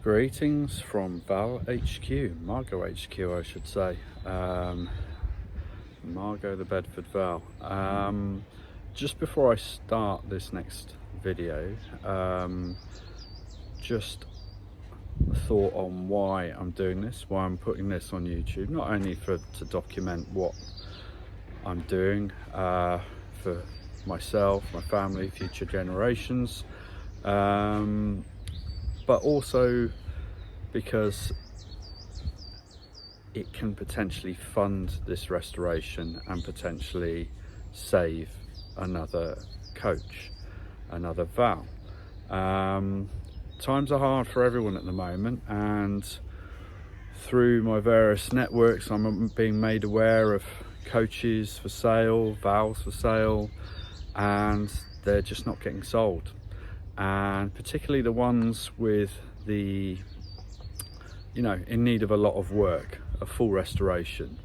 Greetings from VAL HQ, Margot HQ I should say, Margot the Bedford VAL. Just before I start this next video, just a thought on why I'm doing this, why I'm putting this on YouTube, not only to document what I'm doing for myself, my family, future generations, but also because it can potentially fund this restoration and potentially save another coach, another VAL. Times are hard for everyone at the moment, and through my various networks I'm being made aware of coaches for sale, VALs for sale, and they're just not getting sold. And particularly the ones with the, in need of a lot of work, a full restoration.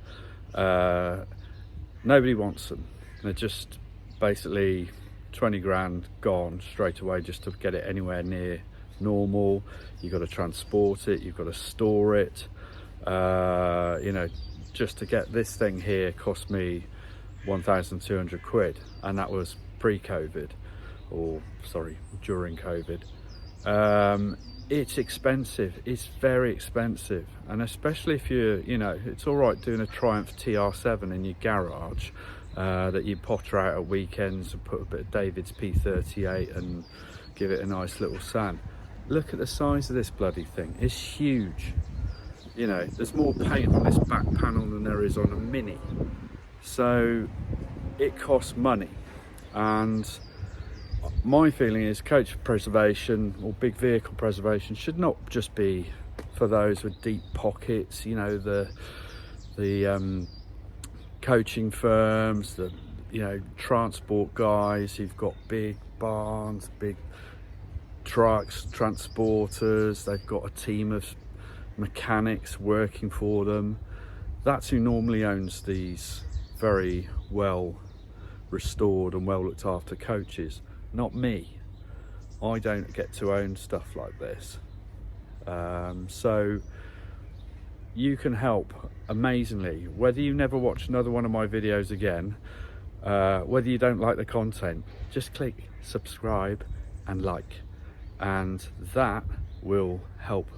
Nobody wants them. They're just basically 20 grand gone straight away just to get it anywhere near normal. You've got to transport it, you've got to store it. Just to get this thing here cost me 1,200 quid, and that was pre-COVID. Or sorry, during COVID. It's expensive, it's very expensive, and especially if you're, it's all right doing a Triumph TR7 in your garage that you potter out at weekends and put a bit of David's P38 and give it a nice little sand. Look at the size of this bloody thing, it's huge. There's more paint on this back panel than there is on a Mini, so it costs money. And my feeling is coach preservation or big vehicle preservation should not just be for those with deep pockets, the coaching firms, the transport guys who've got big barns, big trucks, transporters, they've got a team of mechanics working for them. That's who normally owns these very well restored and well looked after coaches. Not me. I don't get to own stuff like this. So you can help amazingly, whether you never watch another one of my videos again, whether you don't like the content, just click subscribe and like, and that will help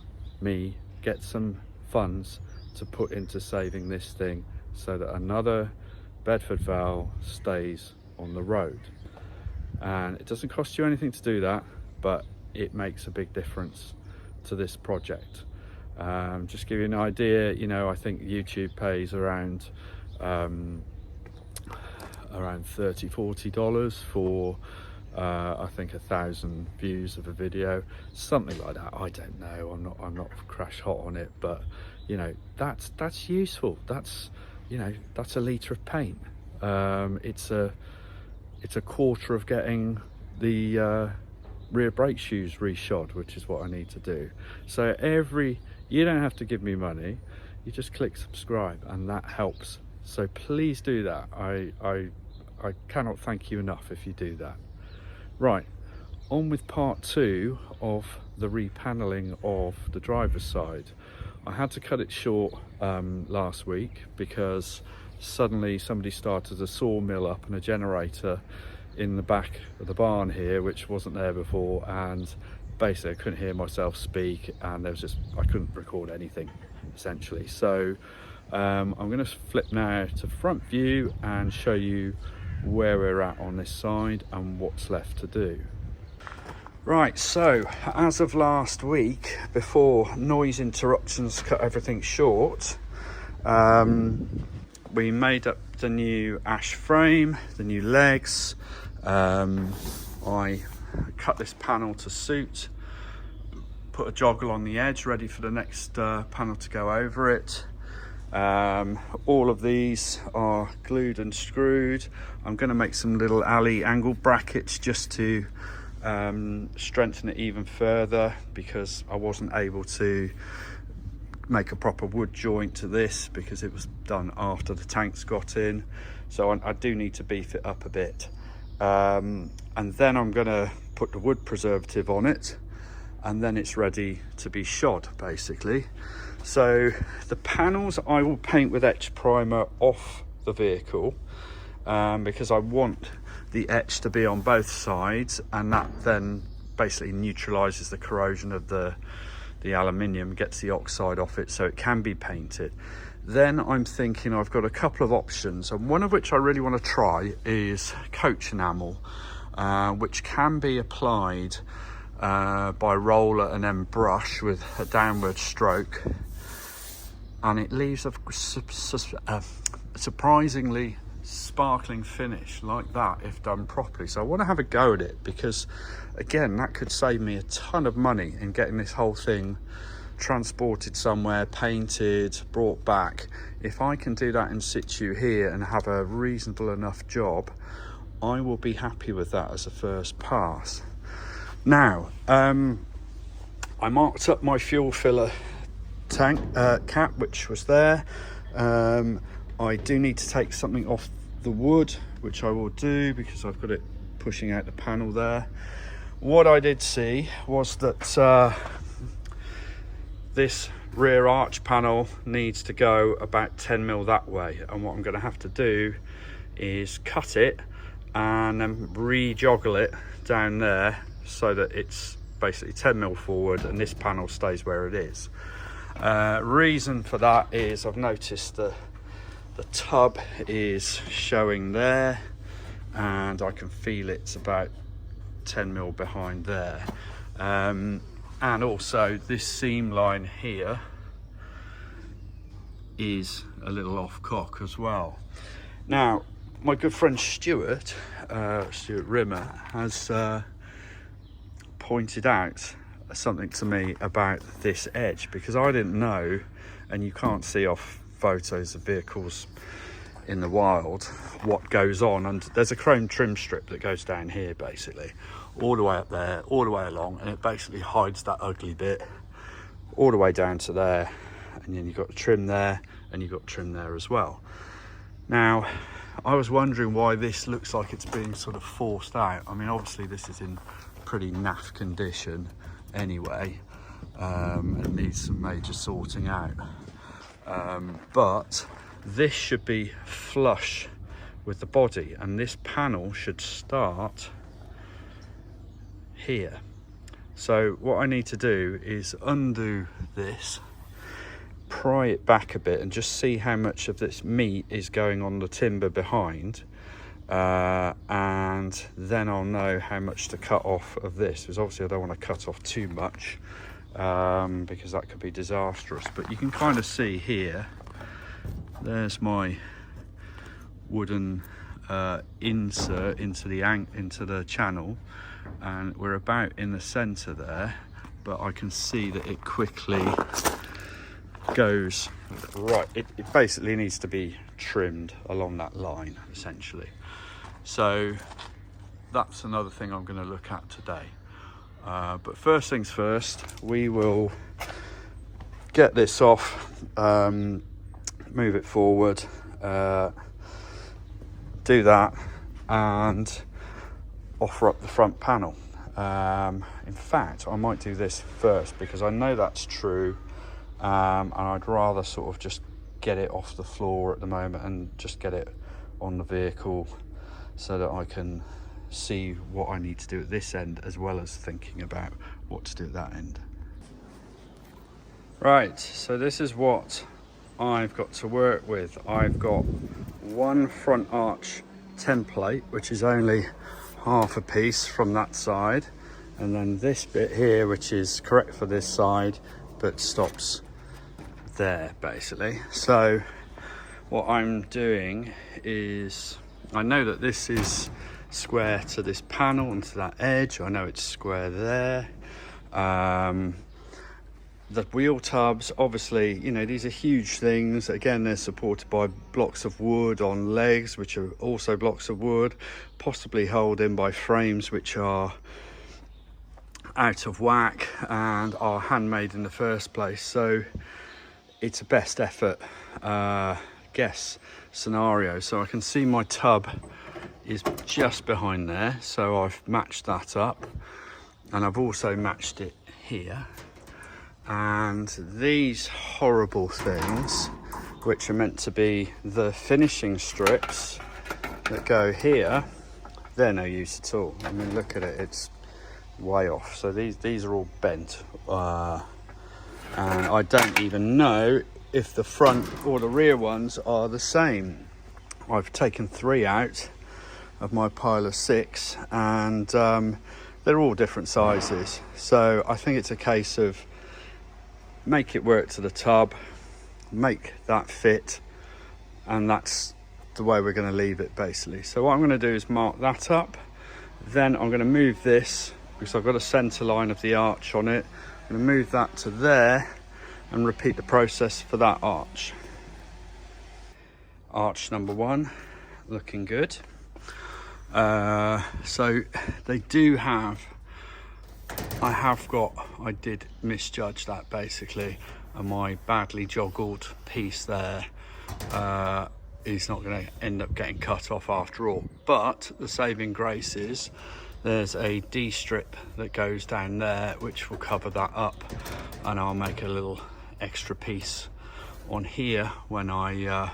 me get some funds to put into saving this thing so that another Bedford VAL stays on the road. And it doesn't cost you anything to do that, but it makes a big difference to this project. Just give you an idea, I think YouTube pays around $30–40 for I think 1,000 views of a video, something like that. I don't know, I'm not crash hot on it, but that's useful. That's that's a litre of paint. It's a quarter of getting the rear brake shoes reshod, which is what I need to do. So you don't have to give me money, you just click subscribe and that helps. So please do that. I cannot thank you enough if you do that. Right, on with part 2 of the repaneling of the driver's side. I had to cut it short last week because suddenly somebody started a sawmill up and a generator in the back of the barn here, which wasn't there before, and basically I couldn't hear myself speak, and I couldn't record anything essentially. So I'm going to flip now to front view and show you where we're at on this side and what's left to do. Right, so as of last week, before noise interruptions cut everything short, we made up the new ash frame, the new legs. I cut this panel to suit, put a joggle on the edge ready for the next panel to go over it. All of these are glued and screwed. I'm going to make some little alley angle brackets just to strengthen it even further, because I wasn't able to make a proper wood joint to this because it was done after the tanks got in, so I do need to beef it up a bit. And then I'm going to put the wood preservative on it, and then it's ready to be shod basically. So the panels I will paint with etch primer off the vehicle, because I want the etch to be on both sides, and that then basically neutralizes the corrosion of the aluminium, gets the oxide off it so it can be painted. Then I'm thinking I've got a couple of options, and one of which I really want to try is coach enamel, which can be applied by roller and then brush with a downward stroke, and it leaves a surprisingly sparkling finish like that if done properly. So I want to have a go at it, because again, that could save me a ton of money in getting this whole thing transported somewhere, painted, brought back. If I can do that in situ here and have a reasonable enough job, I will be happy with that as a first pass. Now, I marked up my fuel filler tank cap, which was there. I do need to take something off the wood, which I will do because I've got it pushing out the panel there. What I did see was that this rear arch panel needs to go about 10 mil that way, and what I'm going to have to do is cut it and then re-joggle it down there so that it's basically 10 mil forward and this panel stays where it is. Reason for that is I've noticed the tub is showing there, and I can feel it's about 10 mil behind there, and also this seam line here is a little off cock as well. Now my good friend Stuart Rimmer has pointed out something to me about this edge, because I didn't know, and you can't see off photos of vehicles in the wild what goes on, and there's a chrome trim strip that goes down here basically all the way up there, all the way along, and it basically hides that ugly bit all the way down to there, and then you've got the trim there and you've got trim there as well. Now I was wondering why this looks like it's being sort of forced out. I mean, obviously this is in pretty naff condition anyway, and needs some major sorting out, but this should be flush with the body, and this panel should start here. So what I need to do is undo this, pry it back a bit and just see how much of this meat is going on the timber behind, and then I'll know how much to cut off of this, because obviously I don't want to cut off too much, because that could be disastrous. But you can kind of see here, there's my wooden insert into the channel, and we're about in the center there, but I can see that it quickly goes right. It basically needs to be trimmed along that line essentially. So that's another thing I'm going to look at today, but first things first, we will get this off, move it forward, do that, and offer up the front panel. In fact, I might do this first because I know that's true, and I'd rather sort of just get it off the floor at the moment and just get it on the vehicle so that I can see what I need to do at this end, as well as thinking about what to do at that end. Right, so this is what I've got to work with. I've got one front arch template, which is only half a piece from that side, and then this bit here, which is correct for this side but stops there basically. So what I'm doing is, I know that this is square to this panel and to that edge, I know it's square there. The wheel tubs, obviously, you know, these are huge things. Again, they're supported by blocks of wood on legs, which are also blocks of wood, possibly held in by frames which are out of whack and are handmade in the first place. So it's a best effort guess scenario. So I can see my tub is just behind there, so I've matched that up, and I've also matched it here, and these horrible things, which are meant to be the finishing strips that go here, they're no use at all. I mean, look at it, it's way off. So these are all bent, and I don't even know if the front or the rear ones are the same. I've taken 3 out of my pile of 6, and they're all different sizes. So I think it's a case of make it work to the tub, make that fit, and that's the way we're going to leave it basically. So what I'm going to do is mark that up, then I'm going to move this, because I've got a center line of the arch on it. I'm going to move that to there and repeat the process for that arch. Arch number 1, looking good. So they do have, I did misjudge that basically, and my badly joggled piece there is not going to end up getting cut off after all. But the saving grace is there's a D strip that goes down there which will cover that up, and I'll make a little extra piece on here when I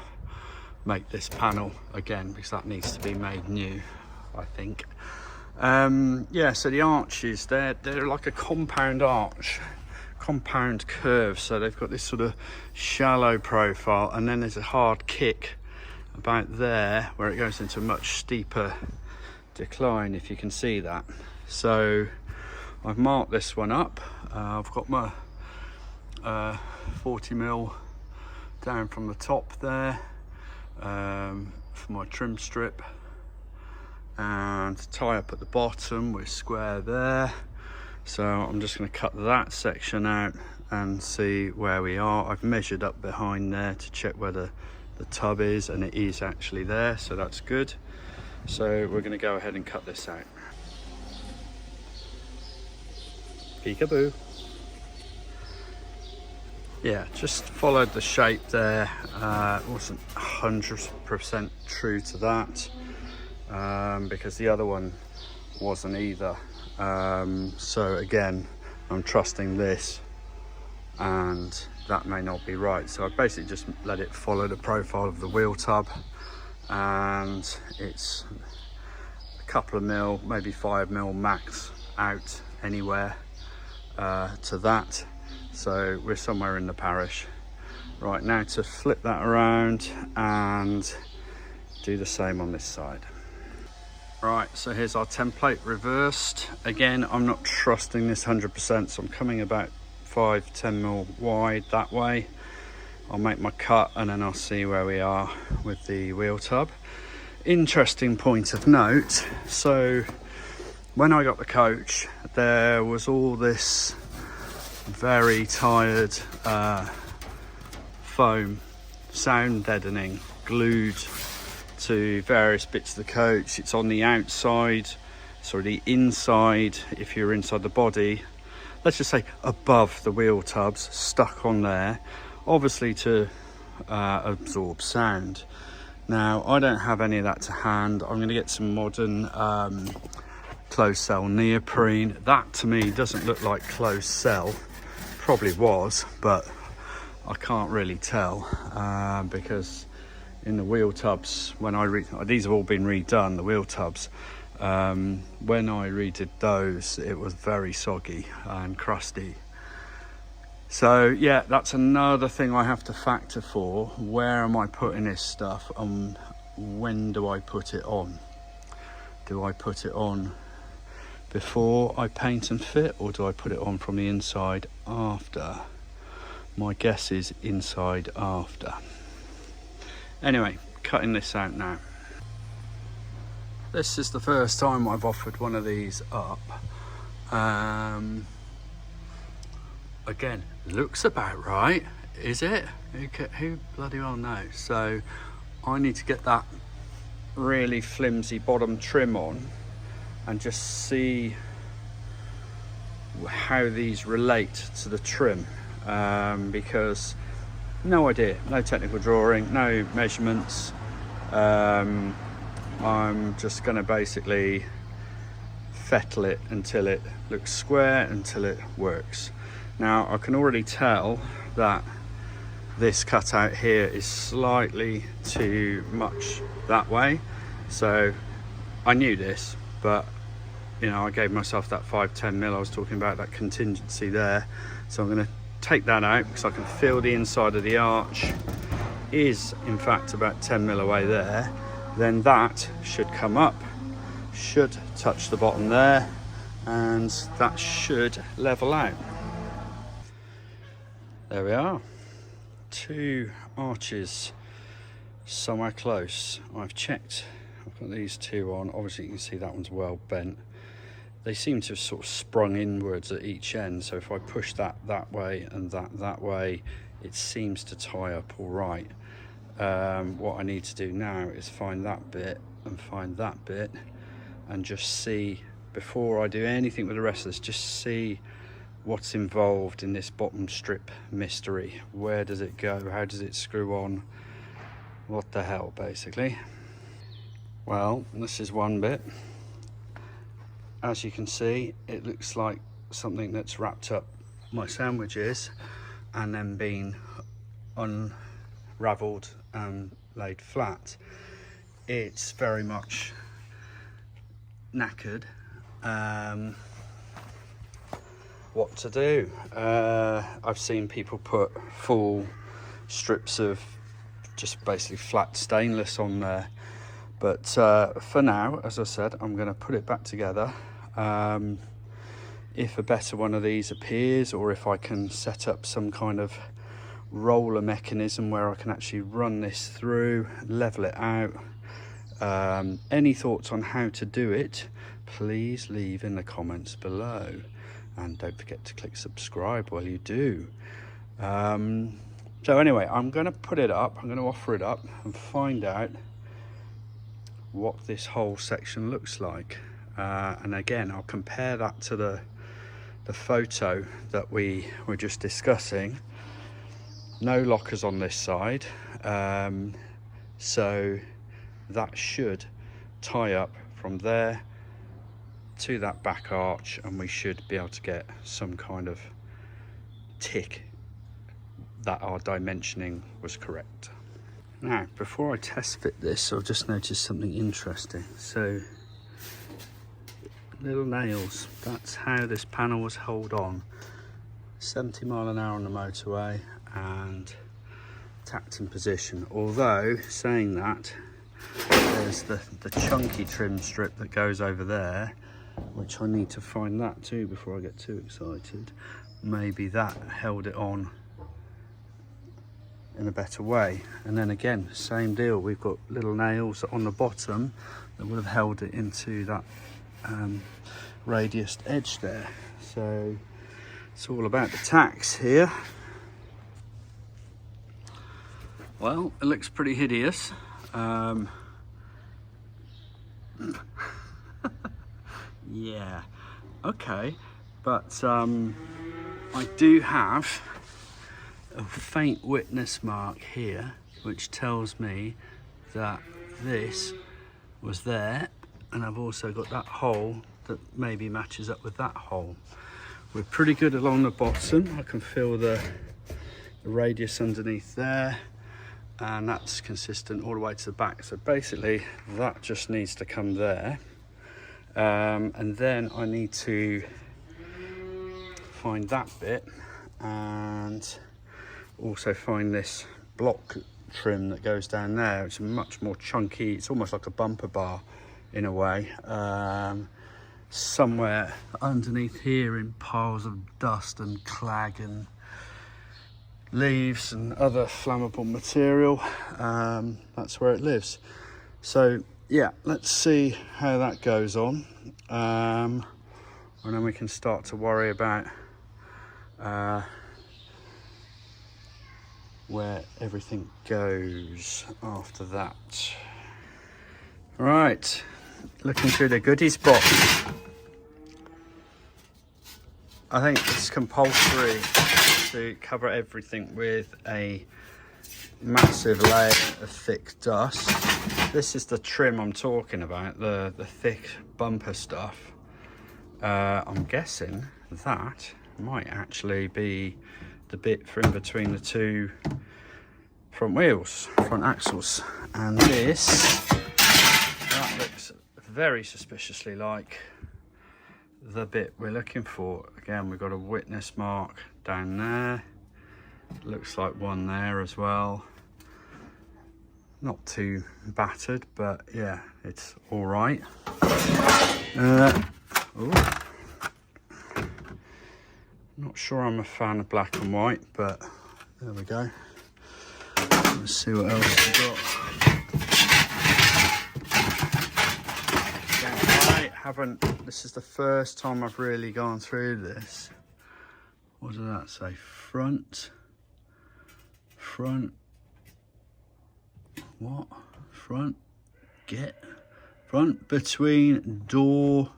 make this panel again, because that needs to be made new, I think. Yeah, so the arches, they're like a compound arch, compound curve, so they've got this sort of shallow profile, and then there's a hard kick about there where it goes into a much steeper decline, if you can see that. So I've marked this one up. I've got my 40mm down from the top there for my trim strip, and tie up at the bottom with square there. So I'm just going to cut that section out and see where we are. I've measured up behind there to check whether the tub is, and it is actually there, so that's good. So we're going to go ahead and cut this out. Peekaboo. Yeah, just followed the shape there. Wasn't 100% true to that, because the other one wasn't either. So again, I'm trusting this, and that may not be right. So I basically just let it follow the profile of the wheel tub, and it's a couple of mil, maybe 5mm max out anywhere to that. So we're somewhere in the parish. Right, now to flip that around and do the same on this side. Right, so here's our template reversed. Again, I'm not trusting this 100%, so I'm coming about 5-10mm wide that way. I'll make my cut and then I'll see where we are with the wheel tub. Interesting point of note, so when I got the coach, there was all this very tired foam, sound deadening, glued to various bits of the coach. It's on the outside, sorry, the inside, if you're inside the body, let's just say above the wheel tubs, stuck on there, obviously to absorb sound. Now, I don't have any of that to hand. I'm going to get some modern closed cell neoprene. That to me doesn't look like closed cell. Probably was, but I can't really tell because in the wheel tubs, when these have all been redone, the wheel tubs, when I redid those, it was very soggy and crusty. So yeah, that's another thing I have to factor for. Where am I putting this stuff, and when do I put it on? Do I put it on before I paint and fit, or do I put it on from the inside after? My guess is inside after. Anyway, cutting this out now. This is the first time I've offered one of these up. Again, looks about right, is it? Who bloody well knows? So I need to get that really flimsy bottom trim on and just see how these relate to the trim, because no idea, no technical drawing, no measurements. I'm just going to basically fettle it until it looks square, until it works. Now I can already tell that this cutout here is slightly too much that way, so I knew this, but you know, I gave myself that 5-10 mil I was talking about, that contingency there. So I'm going to take that out because I can feel the inside of the arch is in fact about 10 mil away there. Then that should come up, should touch the bottom there, and that should level out. There we are, 2 arches somewhere close. I've checked, I've got these 2 on. Obviously you can see that one's well bent. They seem to have sort of sprung inwards at each end, so if I push that way and that way, it seems to tie up all right. What I need to do now is find that bit and find that bit and just see, before I do anything with the rest of this, just see what's involved in this bottom strip mystery. Where does it go? How does it screw on? What the hell, basically. Well, this is one bit. As you can see, it looks like something that's wrapped up my sandwiches and then been unraveled and laid flat. It's very much knackered. What to do? I've seen people put full strips of just basically flat stainless on there, but for now, as I said, I'm going to put it back together. If a better one of these appears, or if I can set up some kind of roller mechanism where I can actually run this through, level it out. Any thoughts on how to do it, please leave in the comments below, and don't forget to click subscribe while you do. So anyway, I'm going to put it up, I'm going to offer it up and find out what this whole section looks like. And again, I'll compare that to the photo that we were just discussing. No lockers on this side, so that should tie up from there to that back arch, and we should be able to get some kind of tick that our dimensioning was correct. Now, before I test fit this, I've just noticed something interesting. So, little nails, that's how this panel was held on. 70 mile an hour on the motorway and tacked in position. Although, saying that, there's the chunky trim strip that goes over there, which I need to find that too before I get too excited. Maybe that held it on in a better way. And then again, same deal, we've got little nails on the bottom that would have held it into that radiused edge there. So it's all about the tacks here. Well, it looks pretty hideous. Yeah, okay, but I do have a faint witness mark here which tells me that this was there, and I've also got that hole that maybe matches up with that hole. We're pretty good along the bottom. I can feel the radius underneath there, and that's consistent all the way to the back. So basically that just needs to come there, and then I need to find that bit and also find this block trim that goes down there. It's much more chunky, it's almost like a bumper bar in a way. Somewhere underneath here in piles of dust and clag and leaves and other flammable material, that's where it lives. So yeah, let's see how that goes on, and then we can start to worry about where everything goes after that. Right, looking through the goodies box. I think it's compulsory to cover everything with a massive layer of thick dust. This is the trim I'm talking about, the thick bumper stuff. I'm guessing that might actually be the bit for in between the two front axles. And that looks very suspiciously like the bit we're looking for. Again, we've got a witness mark down there. Looks like one there as well. Not too battered, but yeah, it's all right. Not sure I'm a fan of black and white, but there we go. Let's see what else we got. I haven't, this is the first time I've really gone through this. What does that say? Front, what? Front between door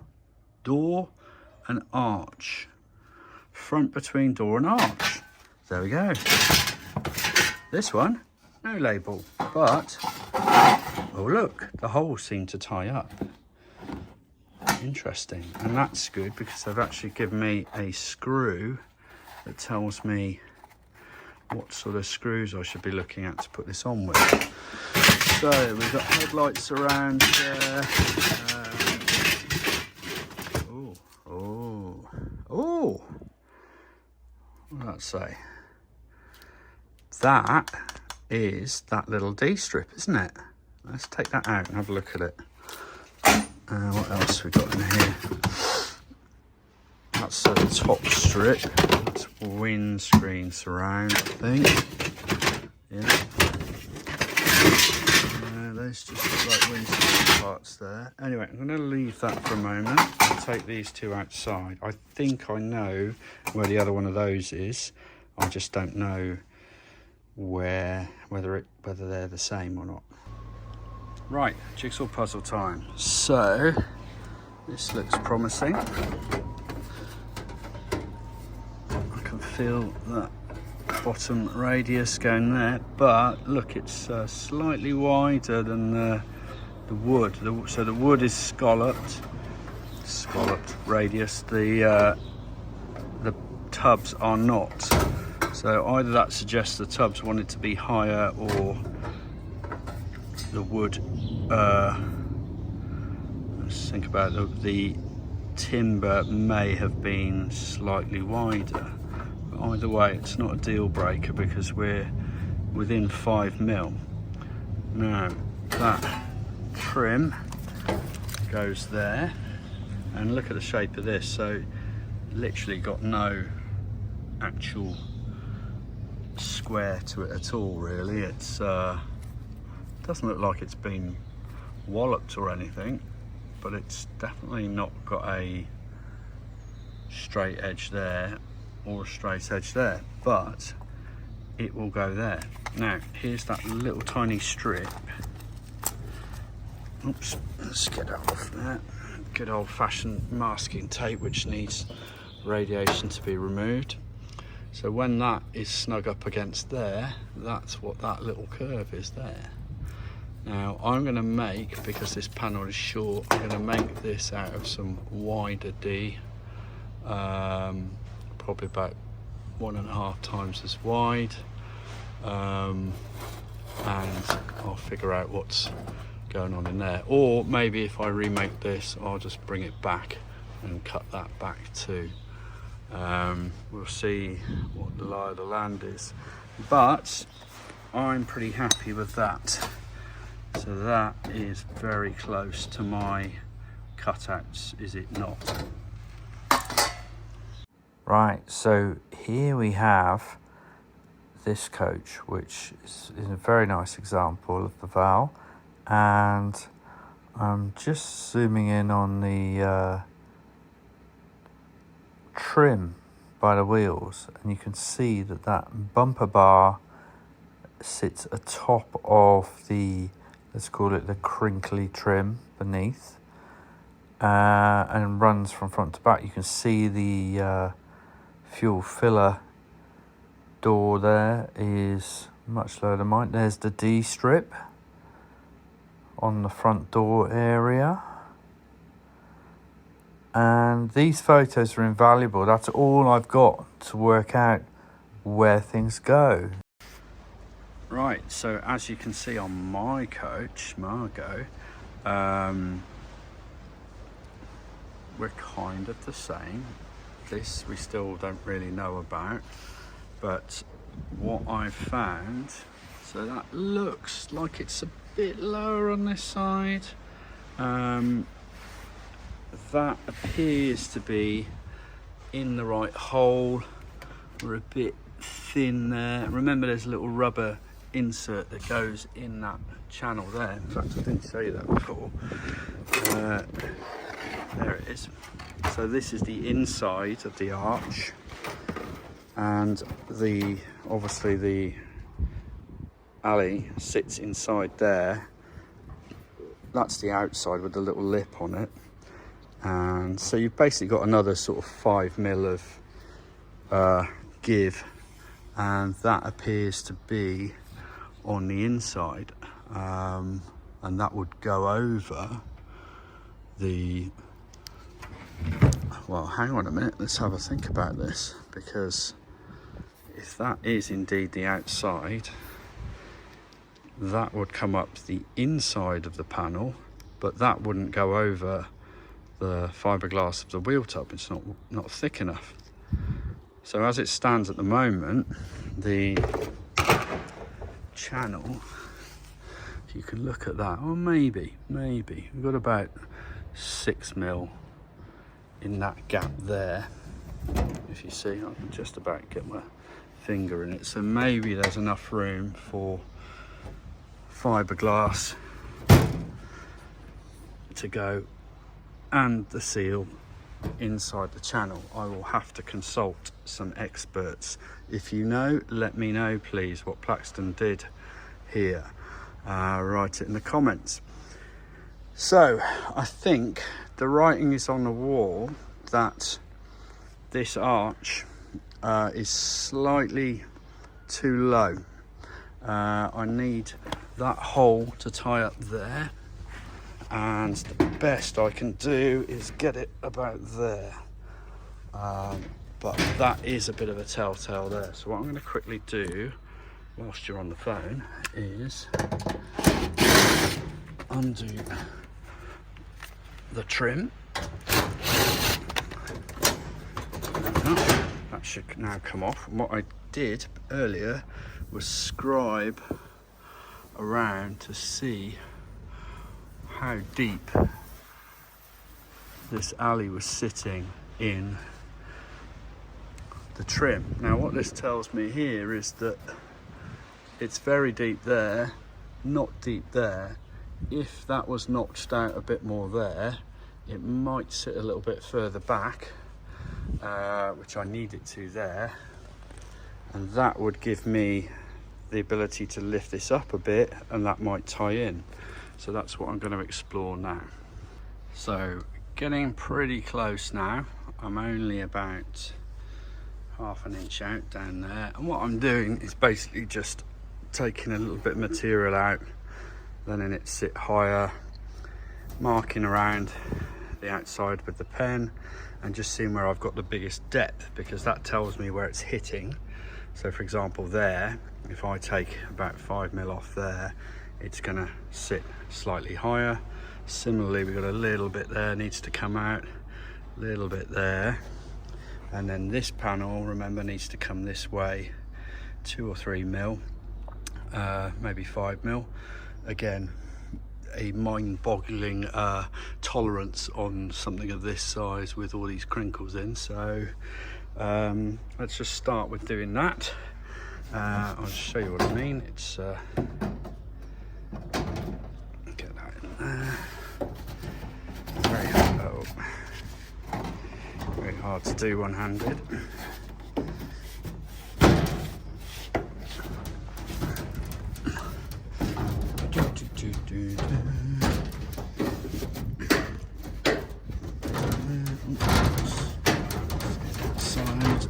and arch. Front between door and arch. There we go. This one, no label, but oh look, the holes seem to tie up. Interesting, and that's good because they've actually given me a screw that tells me what sort of screws I should be looking at to put this on with. So we've got headlights around there. Oh, what does that say? That is that little D-strip, isn't it? Let's take that out and have a look at it. What else we got in here? That's a top strip. That's windscreen surround, I think. Yeah. Those just look like windscreen parts there. Anyway, I'm going to leave that for a moment. I'll take these two outside. I think I know where the other one of those is. I just don't know whether they're the same or not. Right, jigsaw puzzle time. So this looks promising. I can feel that bottom radius going there, but look, it's slightly wider than the wood. So the wood is scalloped radius. The tubs are not. So either that suggests the tubs wanted to be higher, or the wood. Let's think about the timber may have been slightly wider. But either way, it's not a deal breaker because we're within 5mm. Now that trim goes there, and look at the shape of this. So literally got no actual square to it at all, really. It's doesn't look like it's been walloped or anything, but it's definitely not got a straight edge there or a straight edge there, but it will go there. Now here's that little tiny strip. Oops, let's get that off there. Good old-fashioned masking tape which needs radiation to be removed. So when that is snug up against there, that's what that little curve is there. Now I'm going to make, because this panel is short, I'm going to make this out of some wider D, probably about 1.5 times as wide, and I'll figure out what's going on in there. Or maybe if I remake this, I'll just bring it back and cut that back too. We'll see what the lie of the land is, but I'm pretty happy with that. So that is very close to my cutouts, is it not? Right, so here we have this coach, which is a very nice example of the VAL, and I'm just zooming in on the trim by the wheels, and you can see that that bumper bar sits atop of the, let's call it the crinkly trim beneath, and runs from front to back. You can see the fuel filler door there is much lower than mine. There's the D strip on the front door area, And these photos are invaluable. That's all I've got to work out where things go. Right, so as you can see on my coach, Margot, we're kind of the same. This we still don't really know about, but what I've found, so that looks like it's a bit lower on this side. That appears to be in the right hole. We're a bit thin there. Remember, there's a little rubber insert that goes in that channel there. In fact, I didn't show you that before. There it is. So this is the inside of the arch, and obviously the alley sits inside there. That's the outside with the little lip on it. And so you've basically got another sort of 5mm of give, and that appears to be on the inside, and that would go over the, well, hang on a minute, let's have a think about this, because if that is indeed the outside, that would come up the inside of the panel, but that wouldn't go over the fiberglass of the wheel tub. It's not thick enough. So as it stands at the moment, the channel, if you can look at that, or maybe we've got about 6mm in that gap there. If you see, I can just about get my finger in it, so maybe there's enough room for fiberglass to go and the seal inside the channel. I will have to consult some experts. If you know, let me know please what Plaxton did here. Write it in the comments. So I think the writing is on the wall that this arch is slightly too low. I need that hole to tie up there, and the best I can do is get it about there, but that is a bit of a telltale there. So what I'm going to quickly do whilst you're on the phone is undo the trim. That should now come off. And what I did earlier was scribe around to see how deep this alley was sitting in the trim. Now what this tells me here is that it's very deep there, not deep there. If that was notched out a bit more there, it might sit a little bit further back, which I need it to there, and that would give me the ability to lift this up a bit, and that might tie in. So that's what I'm going to explore now. So getting pretty close now. I'm only about ½ an inch out down there, and what I'm doing is basically just taking a little bit of material out, letting it sit higher, marking around the outside with the pen, and just seeing where I've got the biggest depth, because that tells me where it's hitting. So for example there, if I take about 5mm off there, it's going to sit slightly higher. Similarly, we've got a little bit there needs to come out, a little bit there, and then this panel, remember, needs to come this way 2 or 3mm, maybe 5mm. Again, a mind-boggling tolerance on something of this size with all these crinkles in. So let's just start with doing that. I'll show you what I mean. It's get that in there. Very hard to do one-handed.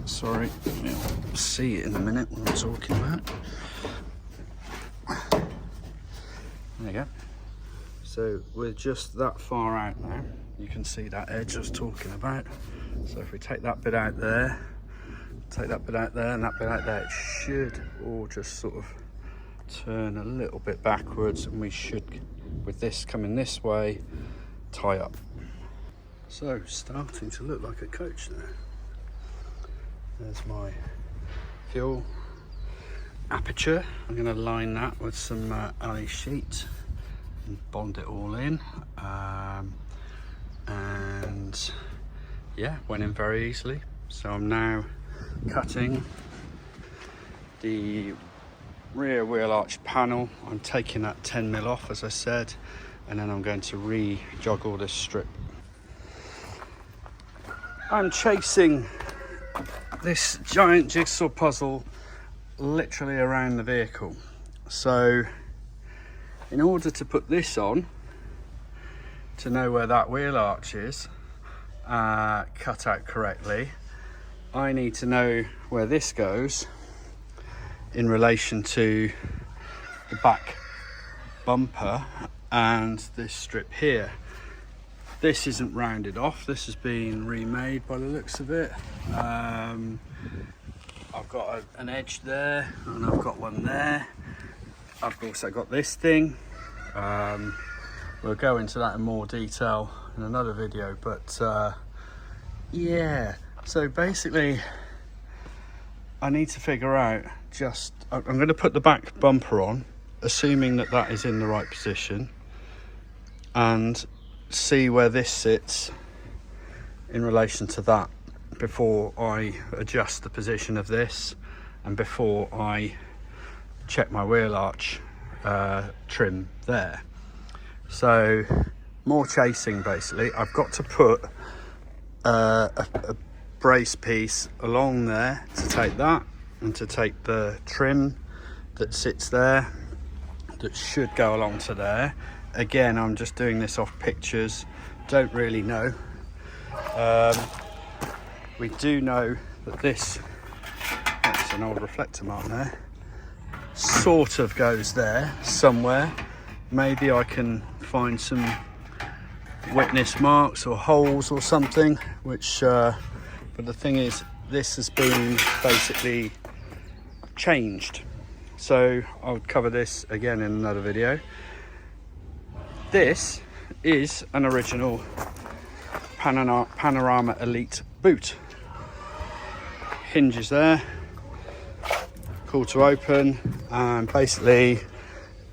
Sorry, you'll see it in a minute what I'm talking about. There you go. So we're just that far out now. You can see that edge I was talking about. So if we take that bit out there, take that bit out there and that bit out there, it should all just sort of turn a little bit backwards, and we should, with this coming this way, tie up. So starting to look like a coach there. There's my fuel aperture. I'm going to line that with some alley sheet and bond it all in, and yeah, went in very easily. So I'm now cutting the rear wheel arch panel. I'm taking that 10mm off, as I said, and then I'm going to re-joggle this strip. I'm chasing this giant jigsaw puzzle literally around the vehicle. So in order to put this on, to know where that wheel arch is cut out correctly, I need to know where this goes in relation to the back bumper and this strip here. This isn't rounded off, this has been remade by the looks of it. I've got an edge there, and I've got one there. I've also got this thing. We'll go into that in more detail in another video, but yeah, so basically I need to figure out I'm going to put the back bumper on, assuming that that is in the right position, and see where this sits in relation to that before I adjust the position of this, and before I check my wheel arch trim there. So more chasing basically. I've got to put a brace piece along there to take that, and to take the trim that sits there that should go along to there. Again, I'm just doing this off pictures, don't really know. We do know that this, that's an old reflector mark there, sort of goes there somewhere. Maybe I can find some witness marks or holes or something, which but the thing is, this has been basically changed, so I'll cover this again in another video. This is an original Panorama Elite boot. Hinges there, cool to open, and basically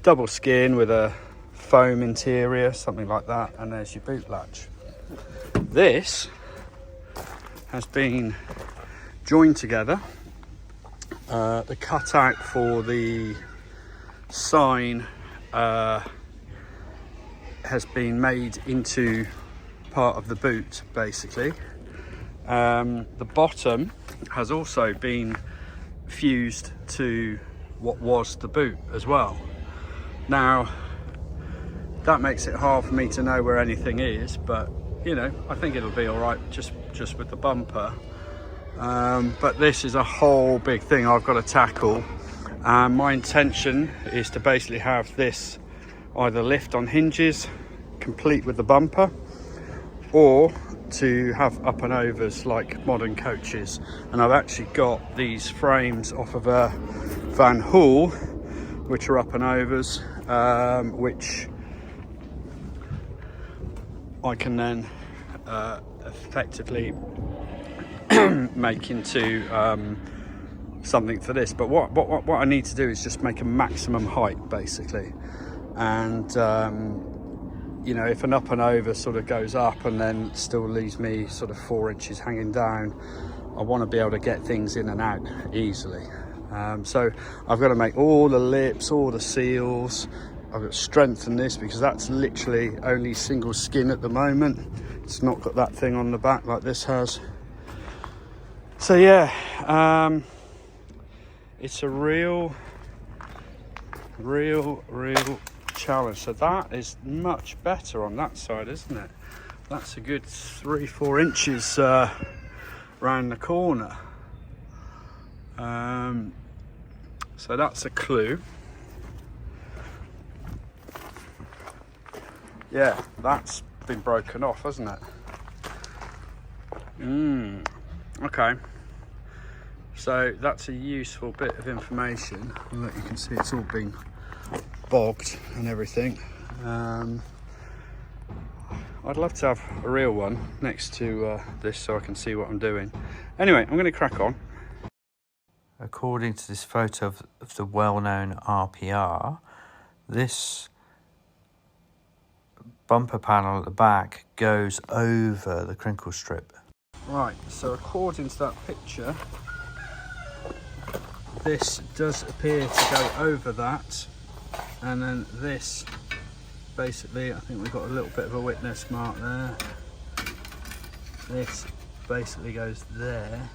double skin with a foam interior, something like that, and there's your boot latch. This has been joined together. The cutout for the sign has been made into part of the boot basically. The bottom has also been fused to what was the boot as well. Now that makes it hard for me to know where anything is, but you know, I think it'll be all right just with the bumper. But this is a whole big thing I've got to tackle, and my intention is to basically have this either lift on hinges complete with the bumper, or to have up and overs like modern coaches. And I've actually got these frames off of a Van Hool which are up and overs, which I can then effectively make into something for this. But what I need to do is just make a maximum height basically, and you know, if an up and over sort of goes up and then still leaves me sort of 4 inches hanging down, I want to be able to get things in and out easily. So I've got to make all the lips, all the seals. I've got to strengthen this because that's literally only single skin at the moment. It's not got that thing on the back like this has. So yeah, it's a real challenge. So that is much better on that side, isn't it? That's a good 3-4 inches round the corner. So that's a clue. yeah, that's been broken off, hasn't it? Okay. So that's a useful bit of information. Look, you can see it's all been bogged and everything. I'd love to have a real one next to this so I can see what I'm doing. Anyway, I'm going to crack on. According to this photo of the well-known RPR, this bumper panel at the back goes over the crinkle strip. Right, so according to that picture, this does appear to go over that, and then this basically, I think we've got a little bit of a witness mark there. This basically goes there,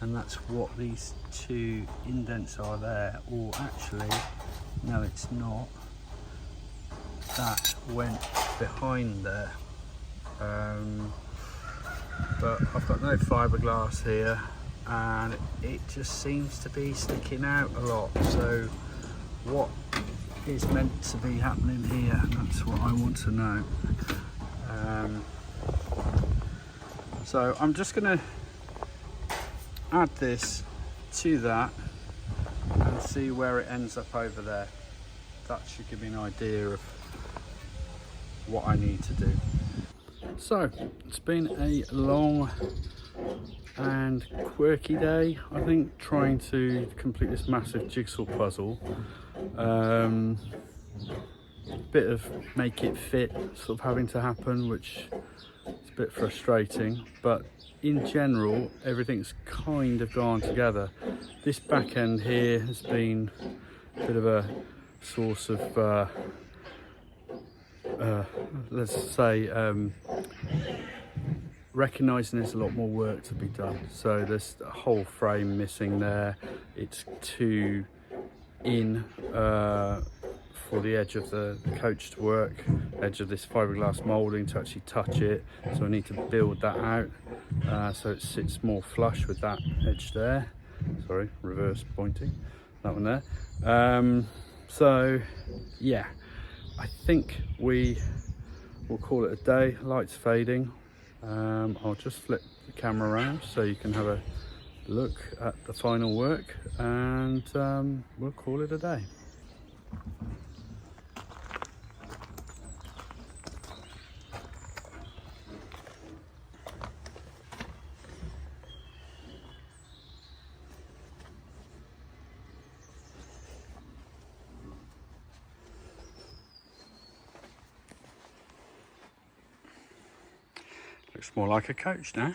and that's what these two indents are there. Or actually, no, it's not. That went behind there. But I've got no fiberglass here, and it just seems to be sticking out a lot. So what is meant to be happening here? That's what I want to know. So I'm just going to add this to that and see where it ends up over there. That should give me an idea of what I need to do. So it's been a long and quirky day, I think, trying to complete this massive jigsaw puzzle. Bit of make it fit sort of having to happen, which is a bit frustrating, but in general everything's kind of gone together. This back end here has been a bit of a source of let's say recognizing there's a lot more work to be done. So there's a whole frame missing there. It's too in for the edge of the coach to work, edge of this fiberglass molding to actually touch it. So I need to build that out so it sits more flush with that edge there. Sorry, reverse pointing, that one there. So yeah, I think we will call it a day. Lights fading. I'll just flip the camera around so you can have a look at the final work, and we'll call it a day. Looks more like a coach now.